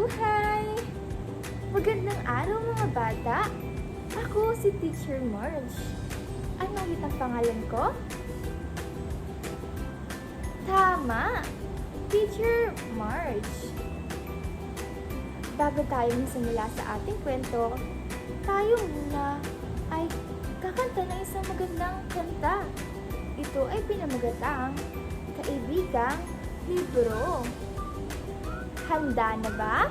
mabuhay! Magandang araw mga bata! Ako si Teacher Marge. Ano ulit ang pangalan ko? Tama! Teacher Marge. Bago tayo magsimula sa ating kwento, tayo muna ay kakanta ng isang magandang kanta. Ito ay pinamagatang Kaibigang Libro. Handa na ba?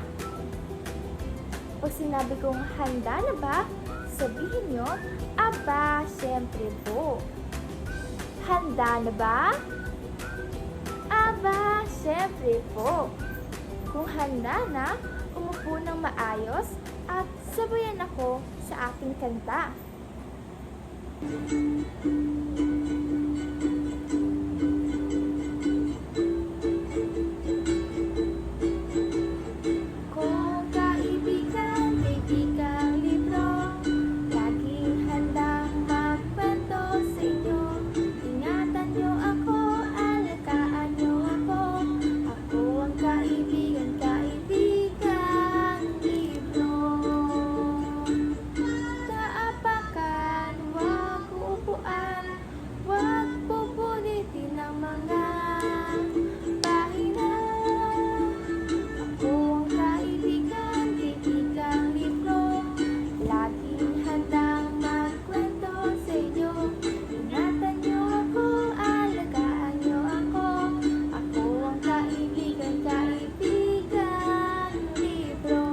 Pag sinabi kong handa na ba, sabihin nyo, aba, syempre po. Handa na ba? Aba, syempre po. Kung handa na, umupo ng maayos at sabayan ako sa aking kanta. Kung kaibigan, kaibigang libro, laging handang magkwento sa inyo. Ingatan nyo ako, alagaan nyo ako. Ako ang kaibigan, kaibigang libro. Taapakan, huwag uupuan, huwag pupulitin ang mga pahina. Ako ang kaibigan, kaibigang libro, laging handang magkwento sa inyo. Ingatan nyo ako, alagaan nyo ako. Ako ang kaibigan, kaibigang libro.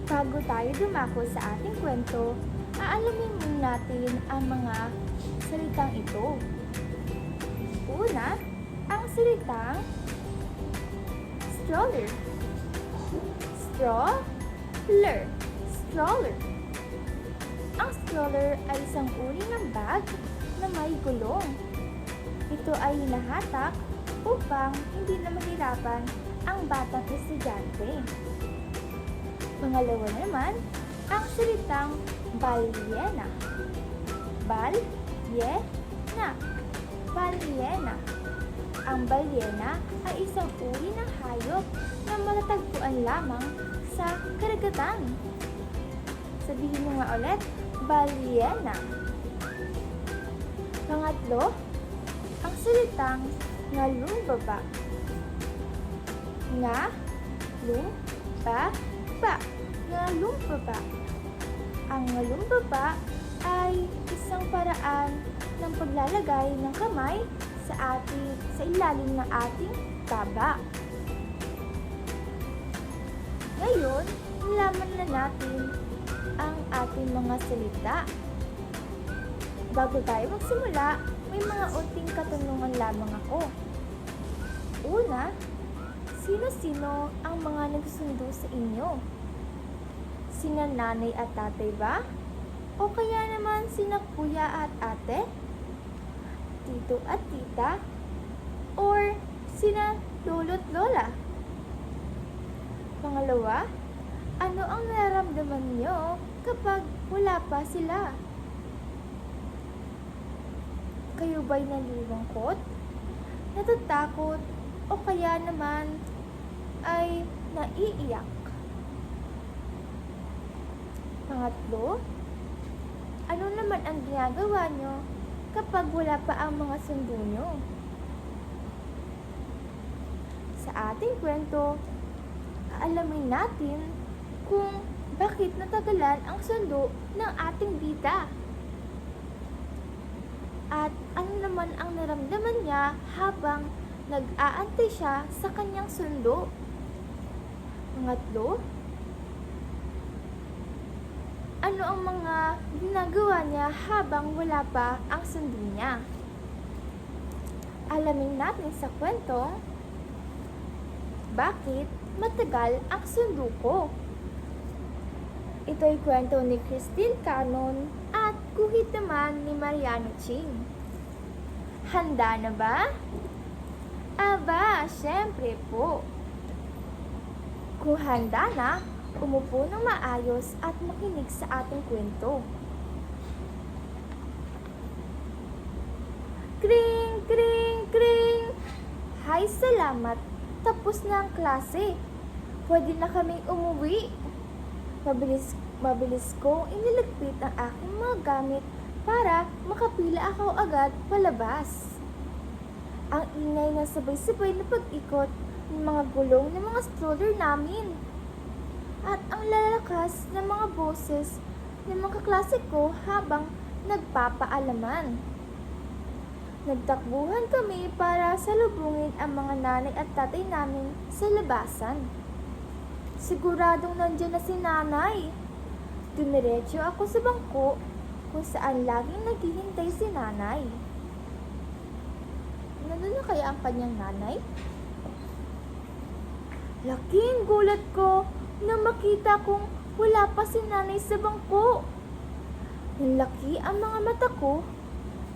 Bago tayo dumako sa ating kwento, aalamin muna natin ang mga salitang ito. Una, ang salitang stroller. Stroller. Stroller. Ang stroller ay isang uri ng bag na may gulong. Ito ay hinahatak upang hindi na mahirapan ang batang estudyante. Pangalawa naman, ang salitang balyena. Balyena. Balyena. Ang balyena ay isang uri ng hayop na matatagpuan lamang sa karagatan. Sabihin mo nga ulit, balyena. Pangatlo, ang salitang ngalumbaba. Nga-lum-ba-ba. Ngalumbaba. Ang ngalumbaba ay isang paraan ng paglalagay ng kamay sa ilalim ng ating taba. Ngayon, nalaman na natin ang ating mga salita. Bago tayo magsimula, may mga unting katanungan lamang ako. Una, sino-sino ang mga nagsundo sa inyo? Sina nanay at tatay ba? O kaya naman sina kuya at ate? Tito at tita? Or sina lolo't lola? Pangalawa, ano ang nararamdaman niyo kapag wala pa sila? Kayo ba'y nalulungkot, natatakot, o kaya naman ay naiiyak? Pangatlo, ano naman ang ginagawa nyo kapag wala pa ang mga sundo nyo? Sa ating kwento, aalamin natin kung bakit natagalan ang sundo ng ating bida. At ano naman ang naramdaman niya habang nag-aantay siya sa kanyang sundo. Pangatlo, ano ang mga ginagawa niya habang wala pa ang sundo niya? Alamin natin sa kwentong, bakit matagal ang sundo ko? Ito ay kwento ni Christine Canon at guhit naman ni Mariano Ching. Handa na ba? Aba, syempre po. Kung handa na, umupo ng maayos at makinig sa ating kwento. Kring, kring, kring! Hay, salamat tapos na ang klase. Pwede na kaming umuwi. Mabilis kong iniligpit ang aking mga gamit para makapila ako agad palabas. Ang ingay ng sabay-sabay na pag-ikot ng mga gulong ng mga stroller namin. At ang lalakas ng mga boses ng mga kaklase ko habang nagpapaalaman. Nagtakbuhan kami para salubungin ang mga nanay at tatay namin sa labasan. Siguradong nandiyan na si nanay. Dumiretso ako sa bangko kung saan laging naghihintay si nanay. Nandun na kaya ang kanyang nanay? Laking gulat ko nang makita kong wala pa si nanay sa bangko. Nanlaki ang mga mata ko.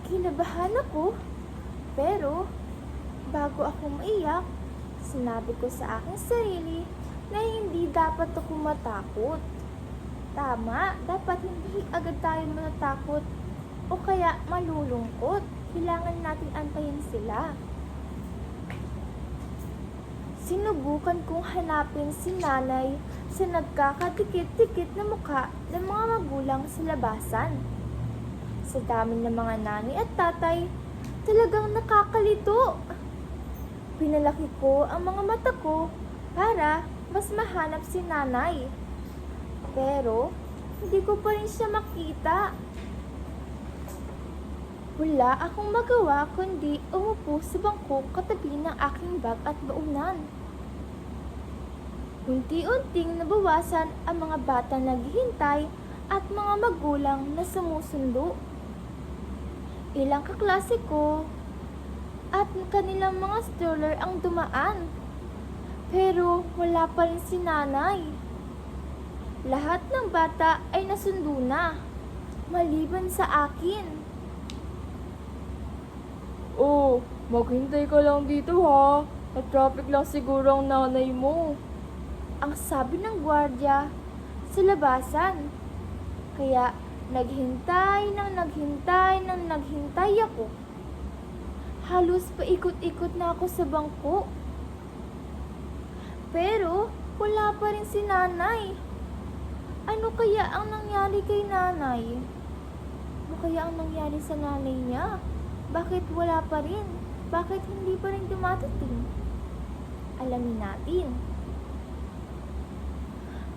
Kinabahan ako, pero bago ako maiyak, sinabi ko sa aking sarili na hindi dapat ako matakot. Tama, dapat hindi agad tayo matatakot o kaya malulungkot. Kailangan natin antayin sila. Sinubukan kong hanapin si nanay sa nagkakadikit-dikit na mukha ng mga magulang sa labasan. Sa dami ng mga nanay at tatay, talagang nakakalito. Pinalaki ko ang mga mata ko para mas mahanap si nanay. Pero, hindi ko pa rin siya makita. Wala akong magawa kundi umupo sa bangko katabi ng aking bag at baunan. Unti-unting nabawasan ang mga batang naghihintay at mga magulang na sumusundo. Ilang kaklase ko at kanilang mga stroller ang dumaan. Pero wala pa rin si nanay. Lahat ng bata ay nasundo na, maliban sa akin. Oh, maghintay ka lang dito ha. At-traffic lang siguro ang nanay mo. Ang sabi ng gwardiya sa labasan. Kaya naghintay ako. Halos paikot-ikot na ako sa bangko. Pero wala pa rin si nanay. Ano kaya ang nangyari kay nanay? Ano kaya ang nangyari sa nanay niya? Bakit wala pa rin? Bakit hindi pa rin dumadating? Alamin natin.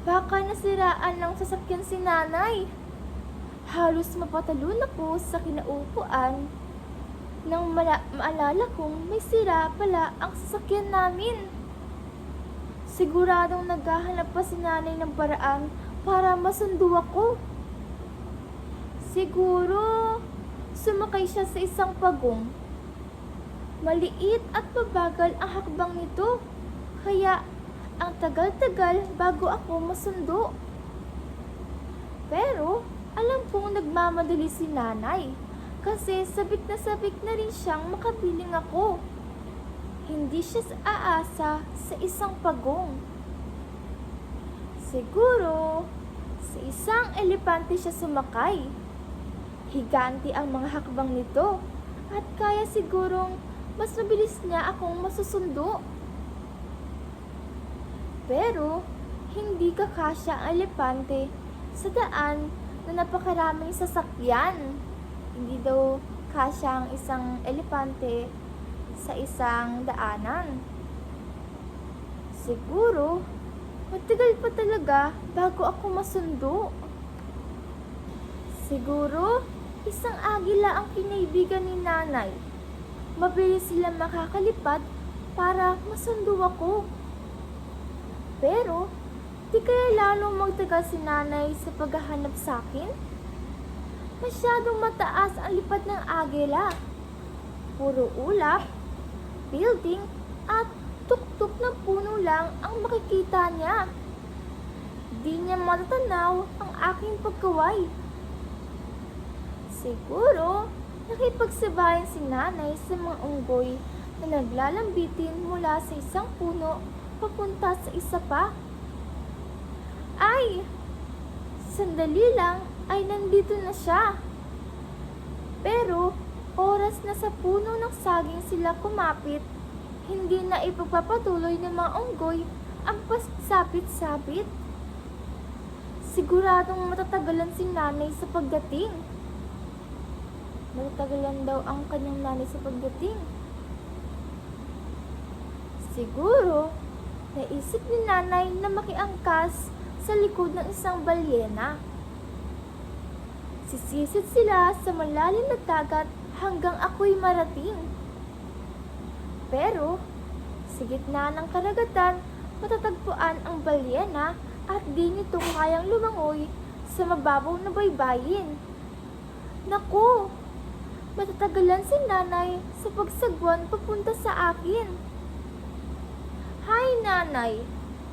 Baka nasiraan ng sasakyan si nanay. Halos mapatalon ako sa kinaupuan nang maalala kong may sira pala ang sasakyan namin. Siguradong naghahanap pa si nanay ng paraan para masundo ako. Siguro sumakay siya sa isang pagong. Maliit at mabagal ang hakbang nito, kaya ang tagal-tagal bago ako masundo. Pero alam kong nagmamadali si nanay kasi sabik na rin siyang makapiling ako. Hindi siya aasa sa isang pagong. Siguro sa isang elepante siya sumakay. Higanti ang mga hakbang nito at kaya sigurong mas mabilis niya akong masusundo. Pero hindi kakasya ang elepante sa daan na napakaraming sasakyan. Hindi daw kasya ang isang elepante sa isang daanan. Siguro, matagal pa talaga bago ako masundo. Siguro, isang agila ang kinaibigan ni nanay. Mabilis sila makakalipad para masundo ako. Pero, di kaya lalong magtagal si nanay sa paghahanap sa akin? Masyadong mataas ang lipad ng agila. Puro ulap, building, at tuktok ng puno lang ang makikita niya. Di niya matatanaw ang aking pagkaway. Siguro, nakipagsabayan si nanay sa mga unggoy na naglalambitin mula sa isang puno papunta sa isa pa. Ay! Sandali lang ay nandito na siya. Pero oras na sa puno ng saging sila kumapit Hindi na ipagpapatuloy ng mga unggoy ang pasabit-sabit. Siguradong matatagalan si nanay sa pagdating. Matatagalan daw ang kanyang nanay sa pagdating. Siguro, naisip ni nanay na makiangkas sa likod ng isang balyena. Sisisid sila sa malalim na dagat hanggang ako'y marating. Pero, sa gitna ng karagatan, matatagpuan ang balyena at di nito kayang lumangoy sa mababaw na baybayin. Naku! Matatagalan si nanay sa pagsagwan papunta sa akin. Hay nanay!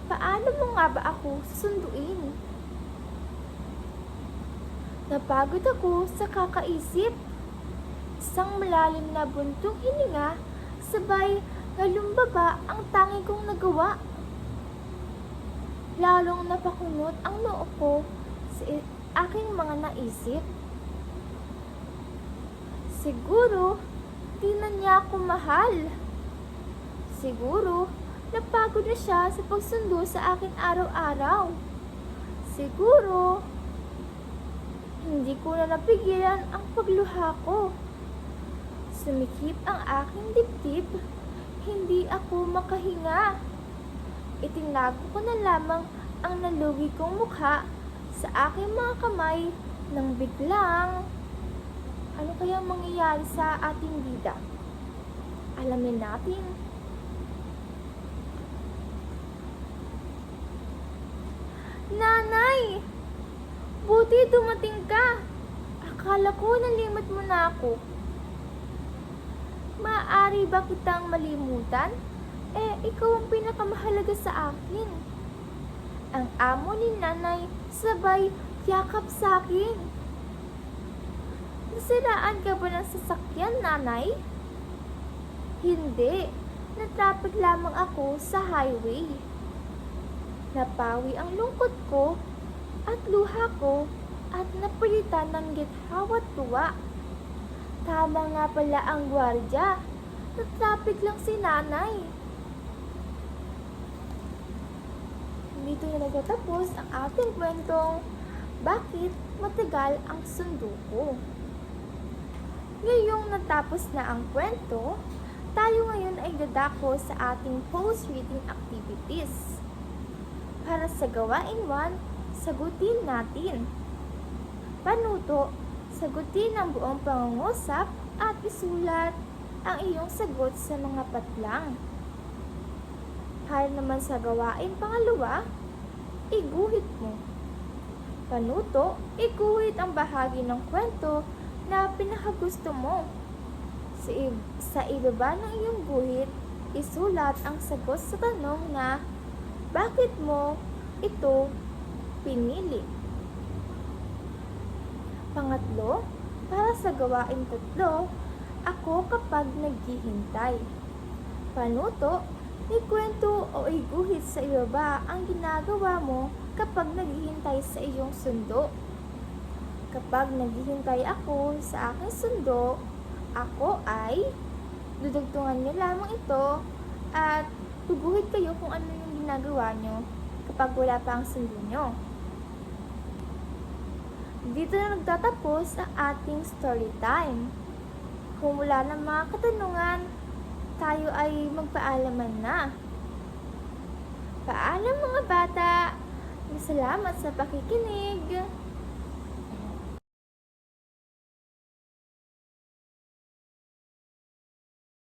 Paano mo nga ba ako susunduin? Napagod ako sa kakaisip. Isang malalim na buntong hininga, sabay nalumbaba ang tangi kong nagawa. Lalong napakunot ang noo ko sa aking mga naisip. Siguro, di na niya ako mahal. Siguro, napagod na siya sa pagsundo sa akin araw-araw. Siguro, hindi ko na napigilan ang pagluha ko. Sumikip ang aking dibdib, hindi ako makahinga. Itinago ko na lamang ang nalugi kong mukha sa aking mga kamay nang biglang, ano kaya mangyayari sa ating bida? Alamin natin. Nanay! Buti dumating ka. Akala ko nalimot mo na ako. Maaari ba kitang malimutan? Ikaw ang pinakamahalaga sa akin. Ang amo ni nanay sabay yakap sa akin. Nasiraan ka ba ng sasakyan, nanay? Hindi. Natrapik lamang ako sa highway. Napawi ang lungkot ko at luha ko at napalitan ng githaw at tuwa. Tama nga pala ang gwardya. Natrapik lang si nanay. Dito na nagtatapos ang ating kwentong Bakit Matagal ang Sundo Ko. Ngayong natapos na ang kwento, tayo ngayon ay dadako sa ating post-reading activities. Para sa gawain 1, sagutin natin. Panuto, sagutin ang buong pangungusap at isulat ang iyong sagot sa mga patlang. Para naman sa gawain pangalawa, iguhit mo. Panuto, iguhit ang bahagi ng kwento na pinakagusto mo. Sa ibaba ng iyong guhit, isulat ang sagot sa tanong na bakit mo ito pinili. Pangatlo, para sa gawain 3, ako kapag naghihintay. Panuto, ikwento o iguhit sa ibaba ang ginagawa mo kapag naghihintay sa iyong sundo. Kapag naghihintay ako sa aking sundo, ako ay dudugtungan niyo lamang ito at tuguhit kayo kung ano yung ginagawa nyo kapag wala pa ang sundo nyo. Dito na nagtatapos ang ating story time. Kung wala ng mga katanungan, tayo ay magpaalaman na. Paalam mga bata! Salamat sa pakikinig!